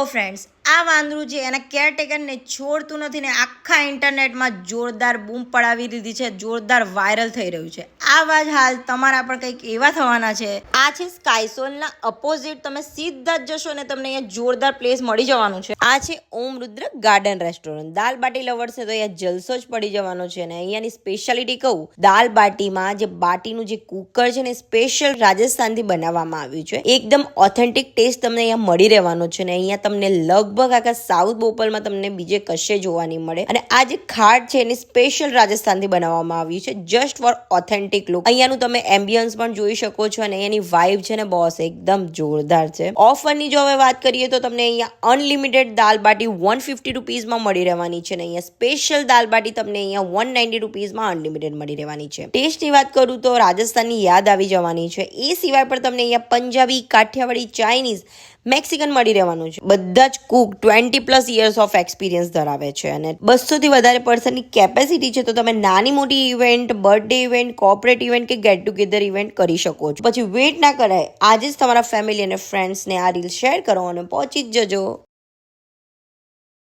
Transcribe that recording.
Friends, આ વાંદરું છે એના કેરટેકરને છોડતું નથી ને આખા ઇન્ટરનેટમાં જોરદાર બૂમ પડાવી દીધી છે, જોરદાર વાયરલ થઈ રહ્યું છે. આવા જ હાલ તમારા પણ કંઈક એવા થવાના છે. આ છે સ્કાયસોલના અપોઝિટ. તમે સીધા જ જશો ને તમને અહીંયા જોરદાર પ્લેસ મળી જવાનું છે. આ છે ઓમ રુદ્ર ગાર્ડન રેસ્ટોરન્ટ. દાલ બાટી લવર્સ તો અહીંયા જલસો જ પડી જવાનો છે. અને અહીંયાની સ્પેશિયાલિટી કહું, દાલ બાટીમાં જે બાટીનું જે કુકર છે ને સ્પેશિયલ રાજસ્થાનથી બનાવવામાં આવ્યું છે. એકદમ ઓથેન્ટિક ટેસ્ટ તમને અહીંયા મળી રહેવાનો છે. ને અહીંયા તમને લગભગ આખા સાઉથ બોપલમાં તમને બીજે કશે જોવા નહીં મળે. અને આ જે ખાટ છે એની સ્પેશિયલ રાજસ્થાનથી બનાવવામાં આવ્યું છે, જસ્ટ ફોર ઓથેન્ટિક લુક. અહીંયાનું તમે એમ્બિયન્સ પણ જોઈ શકો છો. અને અહીંયાની વાઇબ છે ને બોસ એકદમ જોરદાર છે. ઓફરની જો હવે વાત કરીએ તો તમને અહીંયા અનલિમિટેડ દાલ બાટી 150 રૂપીઝમાં મળી રહેવાની છે. અને અહીંયા સ્પેશિયલ દાલ બાટી તમને અહીંયા 190 રૂપીઝમાં અનલિમિટેડ મળી રહેવાની છે. ટેસ્ટની વાત કરું તો રાજસ્થાનની યાદ આવી જવાની છે. એ સિવાય પણ તમને અહીંયા પંજાબી, કાઠિયાવાડી, ચાઇનીઝ, મેક્સિકન મળી રહેવાનું છે. બધા જ કુક 20+ યર્સ ઓફ એક્સપિરિયન્સ ધરાવે છે. અને 200 થી વધારે પર્સનની કેપેસિટી છે. તો તમે નાની મોટી event, birthday event, corporate event કે ગેટ ટુગેધર ઇવેન્ટ કરી શકો છો. પછી વેટ ના કરાય, આજે જ તમારા ફેમિલી અને ફ્રેન્ડ્સને આ રીલ શેર કરો અને પહોંચી જ જજો.